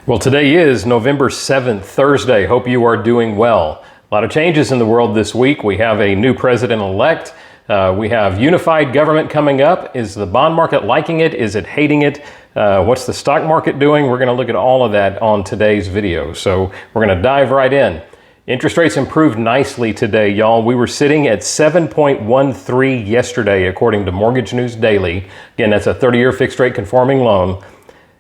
Well, today is November 7th, Thursday. Hope you are doing well. A lot of changes in the world this week. We have a new president-elect. We have unified government coming up. Is the bond market liking it? Is it hating it? What's the stock market doing? We're going to look at all of that on today's video. So we're going to dive right in. Interest rates improved nicely today, y'all. We were sitting at 7.13 yesterday, according to Mortgage News Daily. Again, that's a 30-year fixed rate conforming loan.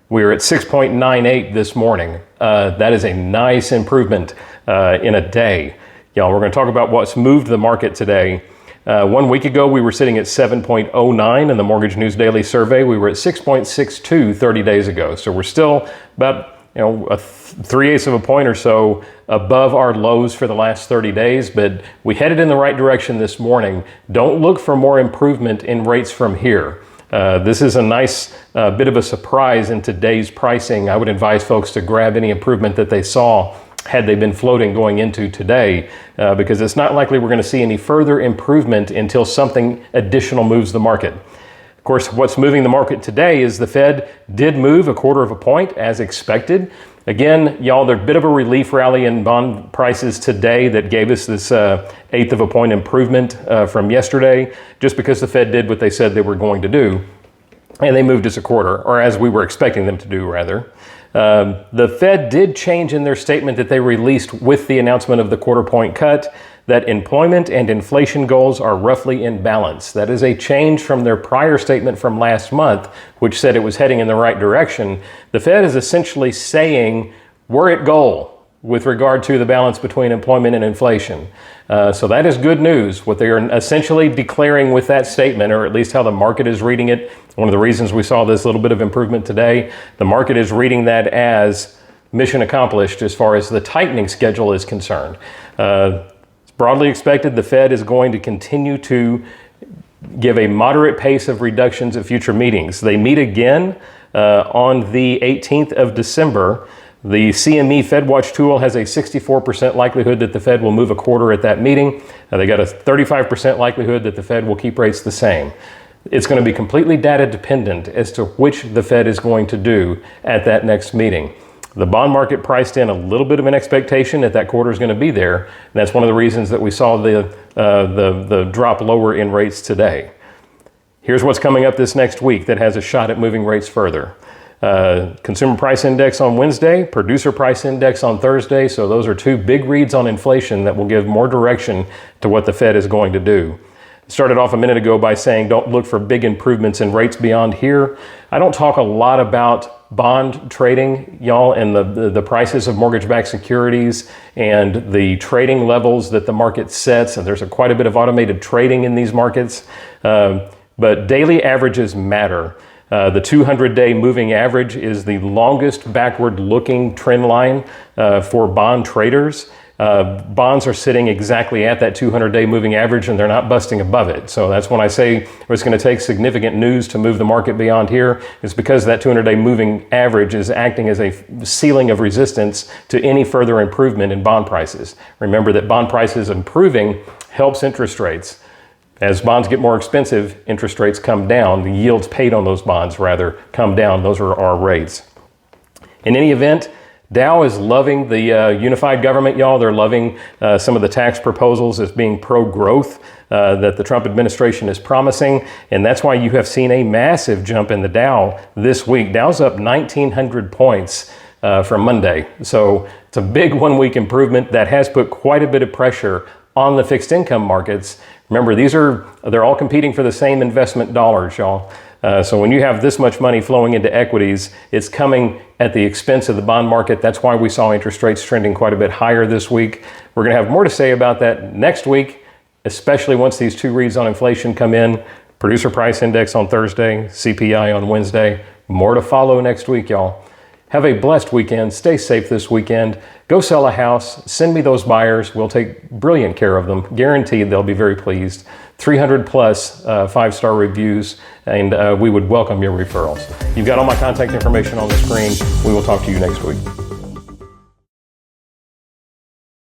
We were at 6.98 this morning. That is a nice improvement in a day. Y'all, we're going to talk about what's moved the market today. 1 week ago, we were sitting at 7.09 in the Mortgage News Daily survey. We were at 6.62 30 days ago. So we're still about, a 3/8 of a point or so above our lows for the last 30 days, but we headed in the right direction this morning. Don't look for more improvement in rates from here. This is a nice bit of a surprise in today's pricing. I would advise folks to grab any improvement that they saw had they been floating going into today, because it's not likely we're going to see any further improvement until something additional moves the market. Of course, what's moving the market today is the Fed did move 1/4 of a point as expected. Again, y'all, there's a bit of a relief rally in bond prices today that gave us this 1/8 of a point improvement from yesterday, just because the Fed did what they said they were going to do. And they moved us 1/4, or as we were expecting them to do, rather. The Fed did change in their statement that they released with the announcement of the 1/4 point cut that employment and inflation goals are roughly in balance. That is a change from their prior statement from last month, which said it was heading in the right direction. The Fed is essentially saying we're at goal with regard to the balance between employment and inflation. So that is good news. What they are essentially declaring with that statement, or at least how the market is reading it, one of the reasons we saw this little bit of improvement today, the market is reading that as mission accomplished as far as the tightening schedule is concerned. Broadly expected, the Fed is going to continue to give a moderate pace of reductions at future meetings. They meet again on the 18th of December. The CME FedWatch tool has a 64% likelihood that the Fed will move 1/4 at that meeting. They got a 35% likelihood that the Fed will keep rates the same. It's going to be completely data dependent as to which the Fed is going to do at that next meeting. The bond market priced in a little bit of an expectation that that 1/4 is going to be there. And that's one of the reasons that we saw the drop lower in rates today. Here's what's coming up this next week that has a shot at moving rates further. Consumer price index on Wednesday, producer price index on Thursday. So those are two big reads on inflation that will give more direction to what the Fed is going to do. Started off a minute ago by saying don't look for big improvements in rates beyond here. I don't talk a lot about bond trading, y'all, and the prices of mortgage-backed securities and the trading levels that the market sets. And there's quite a bit of automated trading in these markets. But daily averages matter. The 200-day moving average is the longest backward-looking trend line for bond traders. Bonds are sitting exactly at that 200-day moving average, and they're not busting above it. So that's when I say it's going to take significant news to move the market beyond here. It's because that 200-day moving average is acting as a ceiling of resistance to any further improvement in bond prices. Remember that bond prices improving helps interest rates. As bonds get more expensive, interest rates come down. The yields paid on those bonds, rather, come down. Those are our rates. In any event, Dow is loving the unified government, y'all. They're loving some of the tax proposals as being pro-growth that the Trump administration is promising. And that's why you have seen a massive jump in the Dow this week. Dow's up 1,900 points from Monday. So it's a big 1 week improvement that has put quite a bit of pressure on the fixed income markets. Remember, they're all competing for the same investment dollars, y'all. So when you have this much money flowing into equities, it's coming at the expense of the bond market. That's why we saw interest rates trending quite a bit higher this week. We're going to have more to say about that next week, especially once these two reads on inflation come in. Producer price index on Thursday, CPI on Wednesday. More to follow next week, y'all. Have a blessed weekend. Stay safe this weekend. Go sell a house. Send me those buyers. We'll take brilliant care of them. Guaranteed they'll be very pleased. 300 plus 5-star reviews, and we would welcome your referrals. You've got all my contact information on the screen. We will talk to you next week.